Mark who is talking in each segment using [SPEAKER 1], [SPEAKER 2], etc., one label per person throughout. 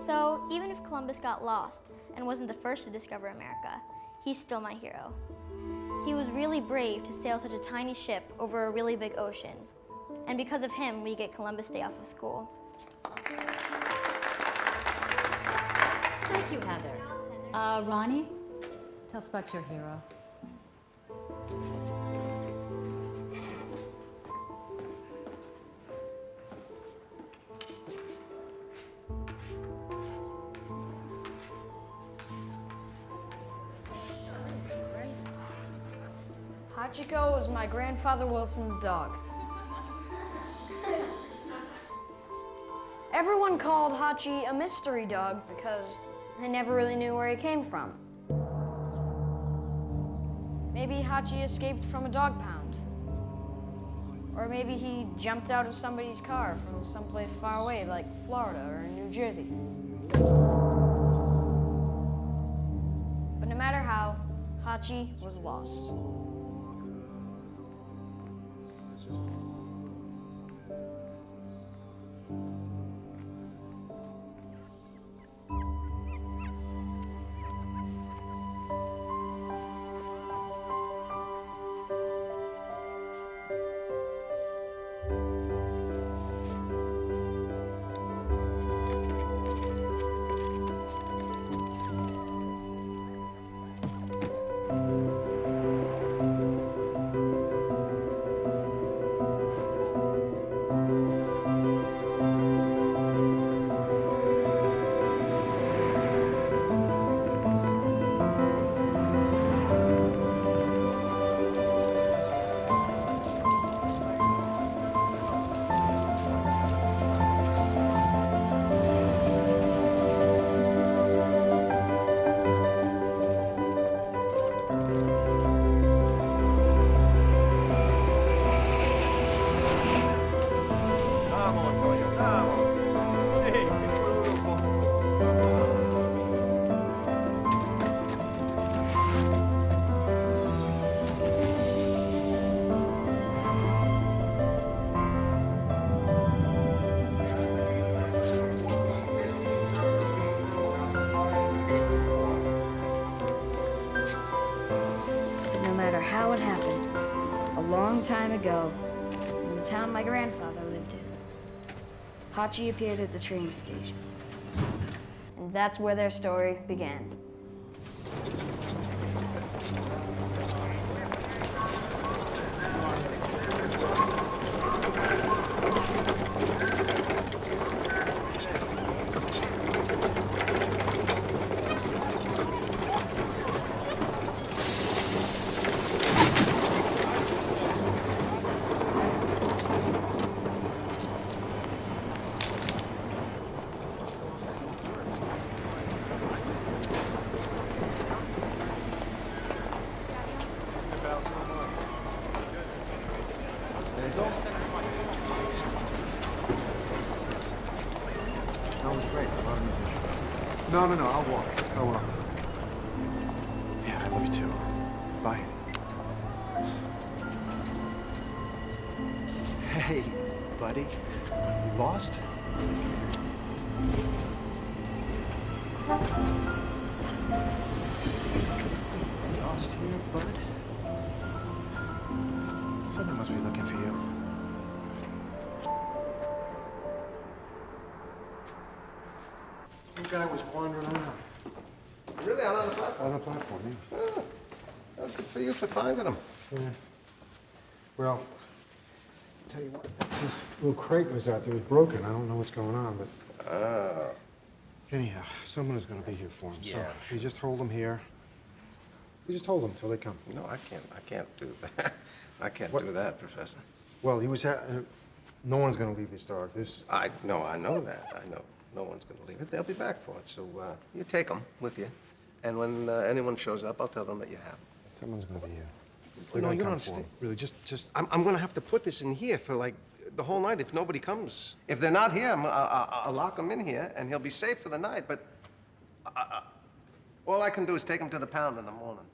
[SPEAKER 1] So even if Columbus got lost and wasn't the first to discover America, he's still my hero. He was really brave to sail such a tiny ship over a really big ocean. And because of him, we get Columbus Day off of school.
[SPEAKER 2] Thank you, Heather. Ronnie, tell us about your hero.
[SPEAKER 3] Hachiko was my grandfather Wilson's dog. Everyone called Hachi a mystery dog because they never really knew where he came from. Maybe Hachi escaped from a dog pound. Or maybe he jumped out of somebody's car from someplace far away, like Florida or New Jersey. But no matter how, Hachi was lost. How it happened, a long time ago, in the town my grandfather lived in, Hachi appeared at the train station. And that's where their story began.
[SPEAKER 4] No, I'll walk. Oh, well. Yeah, I love you too. Bye. Hey, buddy. You lost? Lost here, bud? Someone must be looking for you. The guy was wandering around.
[SPEAKER 5] Really? Out on the platform?
[SPEAKER 4] On the platform, yeah.
[SPEAKER 5] Oh, well, good for you for finding him.
[SPEAKER 4] Yeah. Well, I'll tell you what, his little crate was out there. It was broken. I don't know what's going on, but... Anyhow, someone is going to be here for him.
[SPEAKER 5] Yeah,
[SPEAKER 4] So
[SPEAKER 5] sure.
[SPEAKER 4] you just hold him here. You just hold him till they come.
[SPEAKER 5] No, I can't do that. I can't do that, Professor.
[SPEAKER 4] Well, he was at... no one's going to leave this dog.
[SPEAKER 5] I know that. I know. No one's going to leave it. They'll be back for it. So you take them with you. And when anyone shows up, I'll tell them that you have them.
[SPEAKER 4] Someone's going to be here.
[SPEAKER 5] No, you don't understand. Really, I'm going to have to put this in here for, like, the whole night if nobody comes. If they're not here, I'll lock him in here, and he'll be safe for the night. But all I can do is take him to the pound in the morning.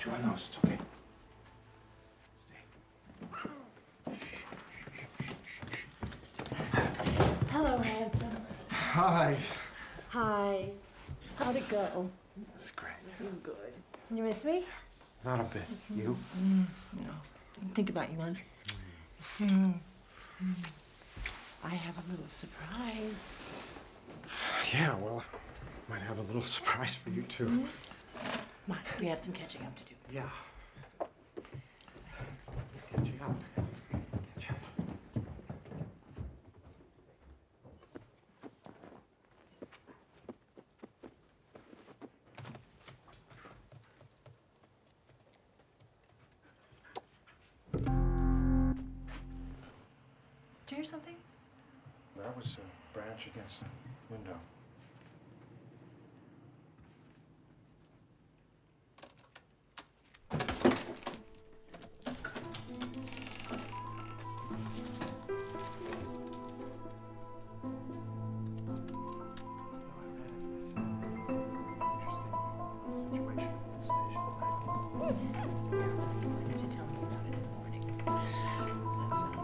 [SPEAKER 5] Join us. It's okay.
[SPEAKER 6] Hello, handsome.
[SPEAKER 5] Hi.
[SPEAKER 6] Hi. How'd it go?
[SPEAKER 5] It's great.
[SPEAKER 6] Good. You miss me?
[SPEAKER 5] Not a bit. You?
[SPEAKER 6] No. Didn't think about you much. I have a little surprise.
[SPEAKER 5] Yeah, well, might have a little surprise for you, too.
[SPEAKER 6] Come on, we have some catching up to do.
[SPEAKER 5] Yeah. Catching up. Catch up.
[SPEAKER 6] Did you hear something?
[SPEAKER 5] That was a branch against the window.
[SPEAKER 6] Why didn't you tell me about it in the morning? How's that sound?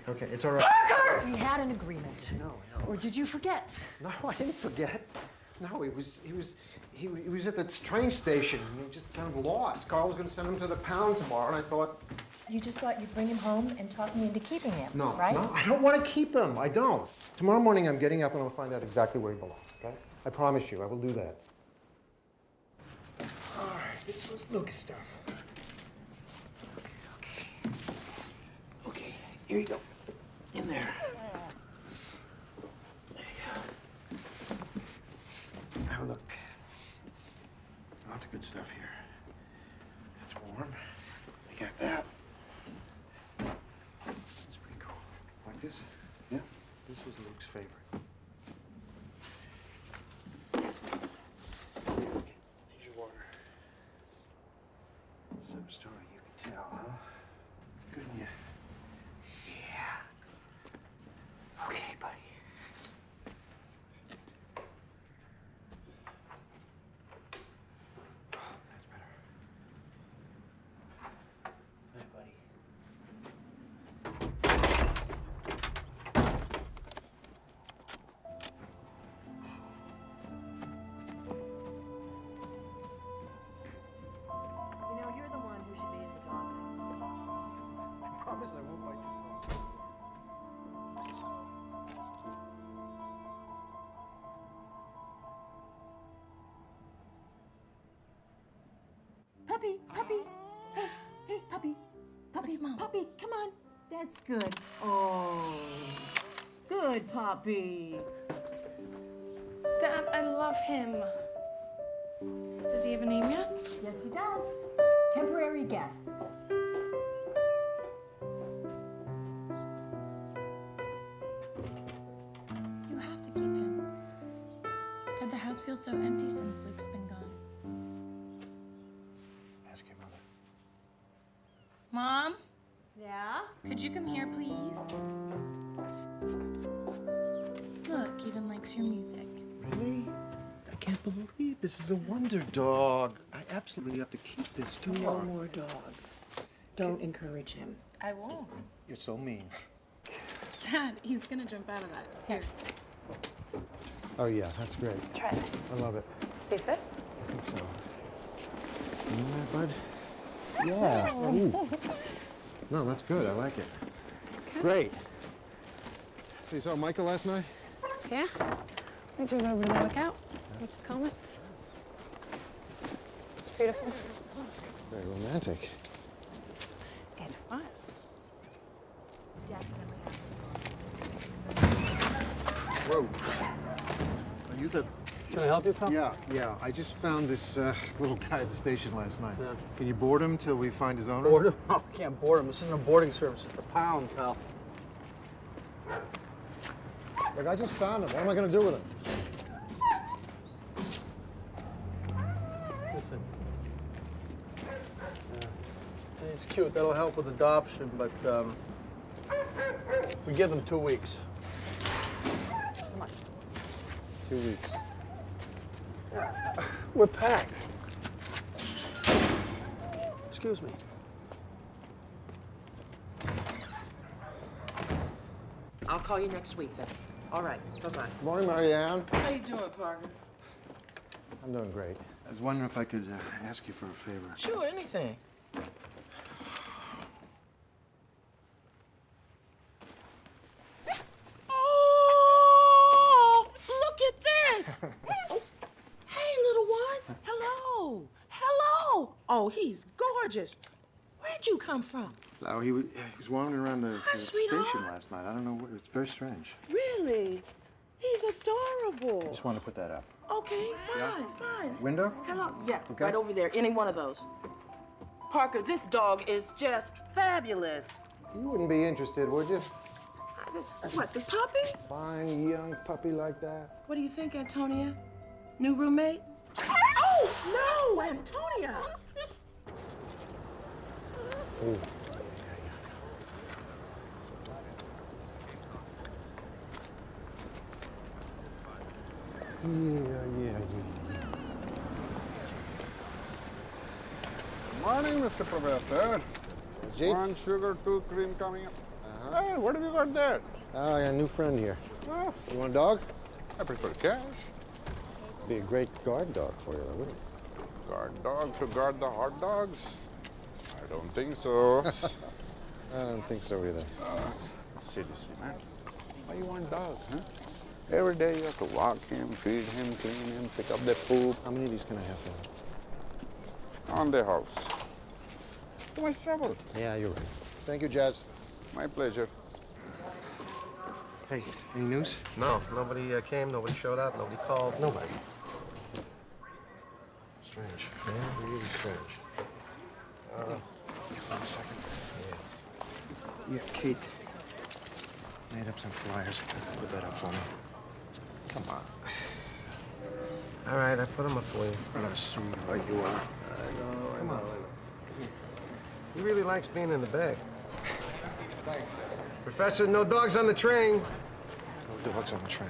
[SPEAKER 5] Okay, it's all right.
[SPEAKER 6] Parker! We had an agreement.
[SPEAKER 5] No.
[SPEAKER 6] Or did you forget?
[SPEAKER 5] No, I didn't forget. No, he was at the train station. He just kind of lost. Carl was going to send him to the pound tomorrow, and I thought...
[SPEAKER 6] You just thought you'd bring him home and talk me into keeping him,
[SPEAKER 5] No,
[SPEAKER 6] right?
[SPEAKER 5] no, I don't want to keep him. I don't. Tomorrow morning, I'm getting up and I'll find out exactly where he belongs, okay? I promise you, I will do that. All right, this was Luke's stuff. Okay, here you go. In there. There you go. Have a look. Lots of good stuff here. It's warm. We got that. It's pretty cool. Like this? Yeah. This was Luke's favorite. Okay, here's your water. Some story you can tell, huh? Couldn't you? Yeah. Okay, buddy. Oh, that's better. Hey, buddy.
[SPEAKER 6] You know, you're the one who should be in the doghouse.
[SPEAKER 5] I promise I won't bite your tongue.
[SPEAKER 6] Puppy, puppy. Hey, hey, puppy. Puppy, puppy, come on. That's good. Oh, good puppy.
[SPEAKER 7] Dad, I love him. Does he have a name yet?
[SPEAKER 6] Yes, he does. Temporary guest.
[SPEAKER 7] You have to keep him. Dad, the house feels so empty since Luke's been gone.
[SPEAKER 5] Ask your mother.
[SPEAKER 7] Mom,
[SPEAKER 6] Yeah?
[SPEAKER 7] could you come here, please? Look, even likes your music.
[SPEAKER 5] Really? I can't believe this is a wonder dog. I absolutely have to keep this dog.
[SPEAKER 6] No more dogs. Don't encourage him.
[SPEAKER 7] I won't.
[SPEAKER 5] You're so mean.
[SPEAKER 7] Dad, he's gonna jump out of that. Here.
[SPEAKER 5] Oh, yeah, that's great.
[SPEAKER 7] Try this.
[SPEAKER 5] I love it.
[SPEAKER 7] See fit?
[SPEAKER 5] I think so. You know that, bud? Yeah. Ooh. No, that's good. I like it. Great. So you saw Michael last night?
[SPEAKER 7] Yeah. We drove over to the lookout, watched the comets. It's beautiful.
[SPEAKER 5] Very romantic.
[SPEAKER 7] It was.
[SPEAKER 5] Whoa. Are you the...
[SPEAKER 8] Can I help you, pal?
[SPEAKER 5] Yeah. I just found this little guy at the station last night.
[SPEAKER 8] Yeah.
[SPEAKER 5] Can you board him till we find his owner?
[SPEAKER 8] Board him? Oh, we can't board him. This isn't a boarding service. It's a pound, pal.
[SPEAKER 5] Look, I just found him. What am I going to do with him?
[SPEAKER 8] Listen. He's cute. That'll help with adoption, but we give him 2 weeks. Come on.
[SPEAKER 5] 2 weeks.
[SPEAKER 8] We're packed. Excuse me.
[SPEAKER 6] I'll call you next week then. All right, bye-bye.
[SPEAKER 5] Good morning, Marianne.
[SPEAKER 6] How you doing, Parker?
[SPEAKER 5] I'm doing great. I was wondering if I could ask you for a favor.
[SPEAKER 6] Sure, anything. Oh, look at this. Hey, little one. Hello. Hello. Oh, he's gorgeous. Where'd you come from?
[SPEAKER 5] Oh, he was wandering around the
[SPEAKER 6] Hi, sweetheart.
[SPEAKER 5] station last night. I don't know what. It's very strange.
[SPEAKER 6] Really? He's adorable.
[SPEAKER 5] Just wanted to put that up.
[SPEAKER 6] Okay, fine.
[SPEAKER 5] Window?
[SPEAKER 6] Hello. Yeah,
[SPEAKER 5] Okay.
[SPEAKER 6] right over there. Any one of those. Parker, this dog is just fabulous.
[SPEAKER 5] You wouldn't be interested, would you?
[SPEAKER 6] What, the puppy?
[SPEAKER 5] Fine young puppy like that.
[SPEAKER 6] What do you think, Antonia? New roommate? Oh, no, Antonia!
[SPEAKER 5] Oh. Yeah.
[SPEAKER 9] Morning, Mr. Professor.
[SPEAKER 5] Jit?
[SPEAKER 9] 1 sugar, 2 cream coming up. Hey, what have you got there?
[SPEAKER 5] Oh, I got a new friend here.
[SPEAKER 9] Oh,
[SPEAKER 5] You want a dog?
[SPEAKER 9] I prefer cash.
[SPEAKER 5] Be a great guard dog for you, wouldn't it?
[SPEAKER 9] Guard dog to guard the hot dogs? I don't think so.
[SPEAKER 5] I don't think so either.
[SPEAKER 9] Seriously, man. Why you want dog, huh? Every day you have to walk him, feed him, clean him, pick up the poop.
[SPEAKER 5] How many of these can I have for you?
[SPEAKER 9] On the house. Too much trouble.
[SPEAKER 5] Yeah, you're right. Thank you, Jazz.
[SPEAKER 9] My pleasure.
[SPEAKER 5] Hey, any news?
[SPEAKER 10] No, nobody came, nobody showed up, nobody called, nobody.
[SPEAKER 5] Strange. Yeah, really strange. Hold on a second. Yeah, Kate made up some flyers. Put that up for me.
[SPEAKER 10] Come on. All right, I put them up for you.
[SPEAKER 5] What a sweetheart you are.
[SPEAKER 10] Come on. He really likes being in the bag.
[SPEAKER 5] Thanks.
[SPEAKER 10] Professor, no dogs on the train.
[SPEAKER 5] No dogs on the train.